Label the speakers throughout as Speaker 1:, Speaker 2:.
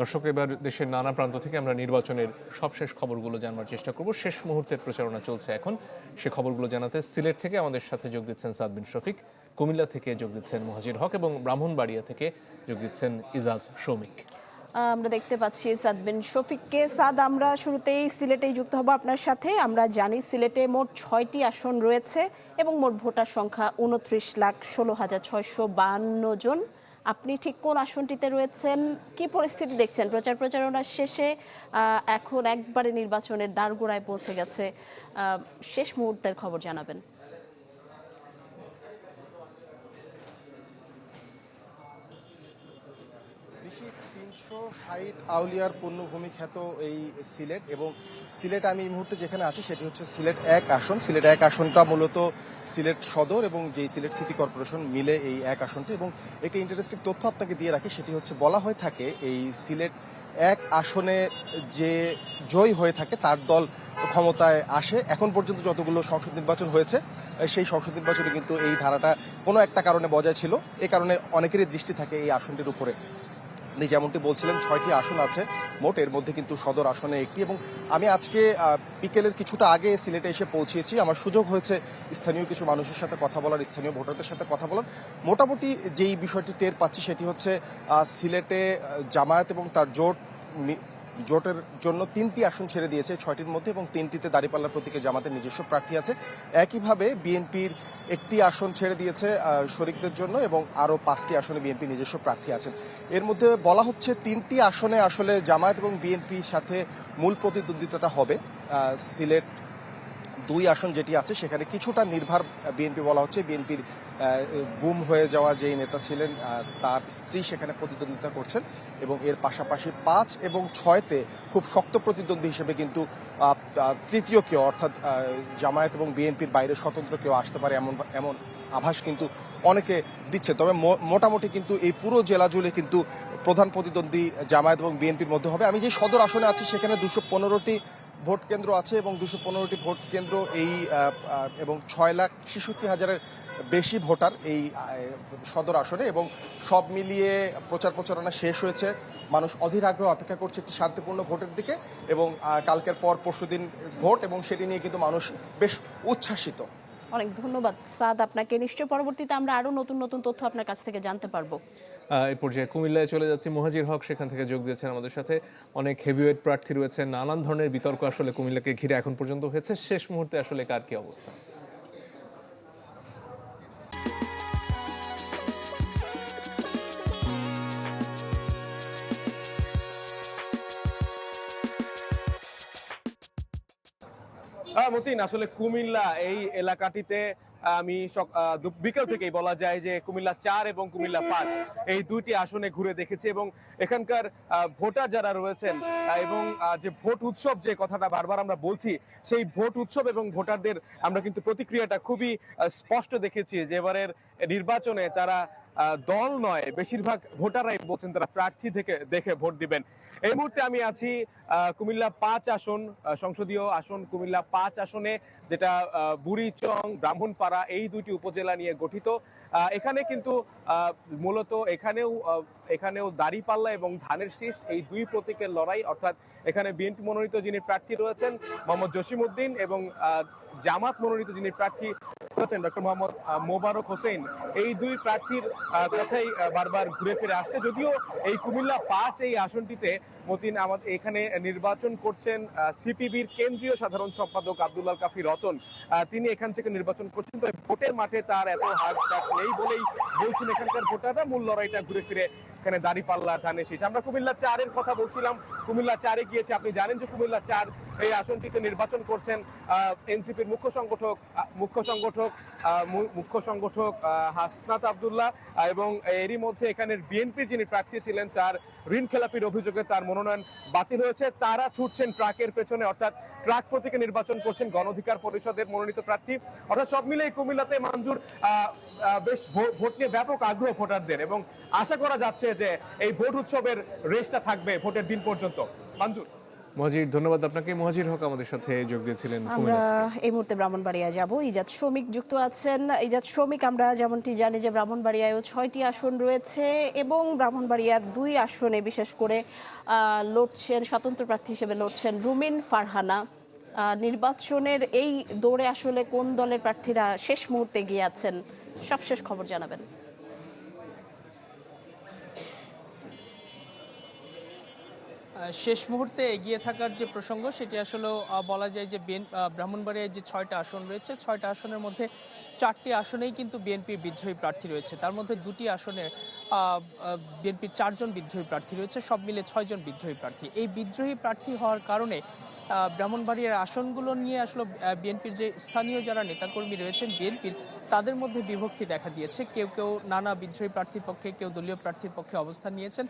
Speaker 1: দর্শক, এবার দেশের নানা প্রান্ত থেকে আমরা নির্বাচনের সবশেষ খবরগুলো জানার চেষ্টা করব। শেষ মুহূর্তের প্রচারণা চলছে এখন। সে খবরগুলো জানাতে সিলেট থেকে আমাদের সাথে যোগ দিচ্ছেন সাদ বিন শফিক, কুমিল্লা থেকে যোগ দিচ্ছেন মুহাজির হক এবং ব্রাহ্মণবাড়িয়া থেকে যোগ দিচ্ছেন ইজাজ শৌমিক।
Speaker 2: আমরা দেখতে পাচ্ছি সাদ বিন শফিককে। সাদ, আমরা শুরুতেই সিলেটেই যুক্ত হব আপনার সাথে। আমরা জানি সিলেটে মোট 6টি আসন রয়েছে এবং মোট ভোটার সংখ্যা 29,16,652 জন। আপনি ঠিক কোন আসনটিতে রয়েছেন, কি পরিস্থিতি দেখছেন? প্রচারণার শেষে এখন একবারে নির্বাচনের দ্বারগোড়ায় পৌঁছে গেছে, শেষ মুহূর্তের খবর জানাবেন।
Speaker 3: 360 আউলিয়ার পূর্ণভূমি খ্যাত এই সিলেট, এবং সিলেট আমি এই মুহূর্তে যেখানে আছি সেটি হচ্ছে সিলেট 1 আসন। সিলেট 1 আসনটা মূলত সিলেট সদর এবং যেই সিলেট সিটি কর্পোরেশন মিলে এই 1 আসনটি। এবং একটি ইন্টারেস্টিং তথ্য আপনাকে দিয়ে রাখি, সেটি হচ্ছে বলা হয়ে থাকে এই সিলেট 1 আসনে যে জয় হয়ে থাকে তার দল ক্ষমতায় আসে। এখন পর্যন্ত যতগুলো সংসদ নির্বাচন হয়েছে সেই সংসদ নির্বাচনে কিন্তু এই ধারাটা কোনো একটা কারণে বজায় ছিল। এ কারণে অনেকেরই দৃষ্টি থাকে এই আসনটির উপরে। যেমনটি বলছিলেন 6টি আসন আছে মোট, এর মধ্যে কিন্তু সদর আসনে একটি। এবং আমি আজকে বিকেলের কিছুটা আগে সিলেটে এসে পৌঁছেছি। আমার সুযোগ হয়েছে স্থানীয় কিছু মানুষের সাথে কথা বলার, স্থানীয় ভোটারদের সাথে কথা বলার। মোটামুটি যেই বিষয়টি টের পাচ্ছি সেটি হচ্ছে সিলেটে জামায়াত এবং তার জোটের জন্য 3টি আসন ছেড়ে দিয়েছে 6টির মধ্যে, এবং 3টিতে দাঁড়িপাল্লার প্রতীকে জামাতের নিজস্ব প্রার্থী আছে। একইভাবে বিএনপির একটি আসন ছেড়ে দিয়েছে শরিকদের জন্য, এবং আরও 5টি আসনে বিএনপি নিজস্ব প্রার্থী আছেন। এর মধ্যে বলা হচ্ছে 3টি আসনে আসলে জামায়াত এবং বিএনপির সাথে মূল প্রতিদ্বন্দ্বিতাটা হবে। সিলেট 2 আসন যেটি আছে সেখানে কিছুটা নির্ভর বিএনপি বলা হচ্ছে। বিএনপির গুম হয়ে যাওয়া যেই নেতা ছিলেন তার স্ত্রী সেখানে প্রতিদ্বন্দ্বিতা করছেন, এবং এর পাশাপাশি 5 এবং 6তে খুব শক্ত প্রতিদ্বন্দ্বী হিসেবে কিন্তু তৃতীয় কেউ, অর্থাৎ জামায়াত এবং বিএনপির বাইরে স্বতন্ত্র কেউ আসতে পারে এমন আভাস কিন্তু অনেকে দিচ্ছে। তবে মোটামুটি কিন্তু এই পুরো জেলা জুড়ে কিন্তু প্রধান প্রতিদ্বন্দ্বী জামায়াত এবং বিএনপির মধ্যে হবে। আমি যে সদর আসনে আছি সেখানে 215টি ভোট কেন্দ্র আছে, এবং 215টি ভোট কেন্দ্র এই এবং 6,66,000-এর বেশি ভোটার এই সদর আসনে। এবং সব মিলিয়ে প্রচারণা শেষ হয়েছে। মানুষ অধীর আগ্রহ অপেক্ষা করছে একটি শান্তিপূর্ণ ভোটের দিকে, এবং কালকের পর পরশুদিন ভোট, এবং সেটি নিয়ে কিন্তু মানুষ বেশ উচ্ছ্বাসিত।
Speaker 2: অনেক ধন্যবাদ সাদ আপনাকে। নিশ্চয় পরবর্তীতে আমরা আরো নতুন নতুন তথ্য আপনার কাছ থেকে জানতে পারবো।
Speaker 1: এই পর্যায়ে কুমিল্লায় চলে যাচ্ছি। মুহাজির হক সেখান থেকে যোগ দিয়েছেন আমাদের সাথে। অনেক হেভিওয়েট প্রার্থী রয়েছে, নানান ধরনের বিতর্ক আসলে কুমিল্লাকে ঘিরে এখন পর্যন্ত হয়েছে। শেষ মুহূর্তে আসলে কার কি অবস্থা?
Speaker 4: মতিন, আসলে কুমিল্লা এই এলাকাটিতে আমি বিকেল থেকেই বলা যায় যে কুমিল্লা 4 এবং কুমিল্লা 5 এই 2টি আসনে ঘুরে দেখেছি, এবং এখানকার ভোটার যারা রয়েছেন এবং যে ভোট উৎসব যে কথাটা বারবার আমরা বলছি, সেই ভোট উৎসব এবং ভোটারদের আমরা কিন্তু প্রতিক্রিয়াটা খুবই স্পষ্ট দেখেছি যে এবারের নির্বাচনে তারা দল নয়, বেশিরভাগ ভোটাররাই বলছেন তারা প্রার্থী দেখে ভোট দিবেন। এই মুহূর্তে আমি আছি কুমিল্লা 5 আসন, সংসদীয় আসন কুমিল্লা 5 আসনে, যেটা বুড়িচং ব্রাহ্মণপাড়া এই 2টি উপজেলা নিয়ে গঠিত। এখানে কিন্তু মূলত এখানেও দাঁড়িপাল্লা এবং ধানের শীষ এই 2 প্রতীকের লড়াই। অর্থাৎ এখানে বিএনপি মনোনীত যিনি প্রার্থী রয়েছেন মোহাম্মদ জসিমউদ্দিন, এবং জামাত মনোনীত যিনি প্রার্থী রয়েছেন ডক্টর মোহাম্মদ মোবারক হোসেন, এই 2 প্রার্থীর কথাই বারবার ঘুরে ফিরে আসছে। যদিও এই কুমিল্লা 5 এই আসনটিতে মতিন আমাদের এখানে নির্বাচন করছেন সিপিবির কেন্দ্রীয় সাধারণ সম্পাদক আব্দুল্লাহ কাফি রতন, তিনি এখান থেকে নির্বাচন করছেন। তো ভোটের মাঠে তার এত হাত নেই বলেই বলছেন এখানকার ভোটাররা মূল লড়াইটা ঘুরে ফিরে এখানে দাঁড়িপাল্লা ধানের শীষ। আমরা কুমিল্লা 4-এর কথা বলছিলাম, কুমিল্লা 4-এ গিয়েছে। আপনি জানেন যে কুমিল্লা 4 এই আসনটিতে নির্বাচন করছেন এনসিপির মুখ্য সংগঠক হাসনাত আব্দুল্লাহ, এবং এরই মধ্যে এখানের বিএনপির যিনি প্রার্থী ছিলেন তার ঋণ খেলাপির অভিযোগে তার মনোনয়ন বাতিল হয়েছে। তারা ছুটছেন ট্রাকের পেছনে, অর্থাৎ ট্রাক প্রতীকে নির্বাচন করছেন গণ অধিকার পরিষদের মনোনীত প্রার্থী। অর্থাৎ সব মিলে কুমিল্লাতে মানজুর বেশ ভোট নিয়ে ব্যাপক আগ্রহ ভোটারদের, এবং আশা করা যাচ্ছে যে এই ভোট উৎসবের রেসটা থাকবে ভোটের দিন পর্যন্ত। মানজুর।
Speaker 1: মহাজির, ধন্যবাদ আপনাকে। মহাজির হক আমাদের সাথে যোগ দিয়েছিলেন
Speaker 2: আমরা
Speaker 1: কুমিল্লা থেকে।
Speaker 2: এই মুহূর্তে ব্রাহ্মণবাড়িয়া যাব। ইজাদ শ্রমিক যুক্ত আছেন। ইজাদ শ্রমিক, আমরা যেমনটি জানি যে ব্রাহ্মণবাড়িয়ায়ও 6টি আসন রয়েছে এবং ব্রাহ্মণবাড়িয়ার 2 আসনে বিশেষ করে লড়ছেন, স্বতন্ত্র প্রার্থী হিসেবে লড়ছেন রুমিন ফারহানা। নির্বাচনের এই দৌড়ে আসলে কোন দলের প্রার্থীরা শেষ মুহূর্তে গিয়ে আছেন, সবশেষ খবর জানাবেন।
Speaker 5: শেষ মুহূর্তে এগিয়ে থাকার যে প্রসঙ্গ সেটি আসলে বলা যায় যে ব্রাহ্মণবাড়িয়ায় যে 6টা আসন রয়েছে, 6টা আসনের মধ্যে 4টি আসনেই কিন্তু বিএনপির বিদ্রোহী প্রার্থী রয়েছে। তার মধ্যে 2টি আসনে বিএনপির 4 জন বিদ্রোহী প্রার্থী রয়েছে, সব মিলে 6 জন বিদ্রোহী প্রার্থী। এই বিদ্রোহী প্রার্থী হওয়ার কারণে ব্রাহ্মণবাড়িয়ার আসনগুলো নিয়ে আসলে বিএনপির যে স্থানীয় যারা নেতাকর্মী রয়েছেন বিএনপির, তাদের মধ্যে বিভক্তি দেখা দিয়েছে। কেউ কেউ নানা বিদ্রোহী প্রার্থীর পক্ষে, কেউ দলীয় প্রার্থীর পক্ষে অবস্থান নিয়েছেন,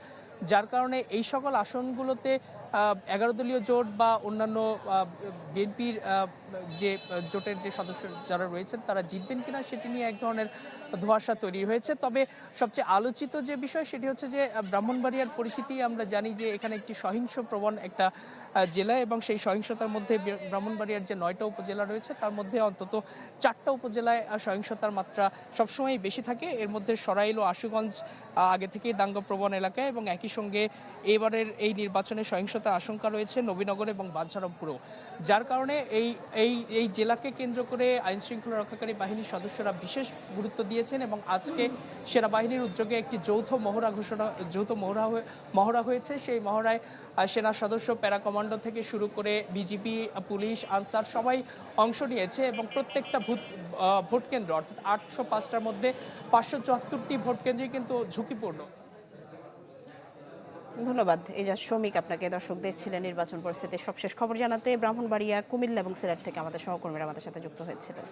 Speaker 5: যার কারণে এই সকল আসনগুলোতে 11 দলীয় জোট বা অন্যান্য বিএনপির যে জোটের যে সদস্য যারা রয়েছেন তারা জিতবেন কিনা সেটি নিয়ে এক ধরনের ধোঁয়াশা তৈরি হয়েছে। তবে সবচেয়ে আলোচিত যে বিষয় সেটি হচ্ছে যে ব্রাহ্মণবাড়িয়ার পরিচিতি আমরা জানি যে এখানে একটি সহিংস প্রবণ একটা জেলা এবং সেই সহিংসতার মধ্যে ব্রাহ্মণবাড়িয়ার যে 9টা উপজেলা রয়েছে তার মধ্যে অন্তত 4টা উপজেলায় সহিংসতার মাত্রা সবসময় বেশি থাকে। এর মধ্যে সরাইল ও আশুগঞ্জ আগে থেকেই দাঙ্গাপ্রবণ এলাকায় এবং একই সঙ্গে এবারের এই নির্বাচনে সহিংসতার আশঙ্কা রয়েছে নবীনগর এবং বাঞ্ছারামপুরেও, যার কারণে এই জেলাকে কেন্দ্র করে আইন শৃঙ্খলা রক্ষাকারী বাহিনীর সদস্যরা বিশেষ গুরুত্ব দিয়েছেন এবং আজকে সেনাবাহিনীর উদ্যোগে একটি যৌথ মহড়া হয়েছে। সেই মহড়ায় সেনা সদস্য, প্যারা কমান্ডো থেকে শুরু করে বিজিবি, পুলিশ, আনসার সবাই অংশ নিয়েছে এবং প্রত্যেকটা ভোট কেন্দ্র অর্থাৎ 805টার মধ্যে 574টি ভোট কেন্দ্রই কিন্তু ঝুঁকিপূর্ণ।
Speaker 2: ধন্যবাদ ইজাদ শ্রমিক আপনাকে। দর্শক দেখছিলেন নির্বাচন পরিস্থিতির সবশেষ খবর জানাতে ব্রাহ্মণবাড়িয়া, কুমিল্লা এবং সিলেট থেকে আমাদের সহকর্মীরা আমাদের সাথে যুক্ত হয়েছিলেন।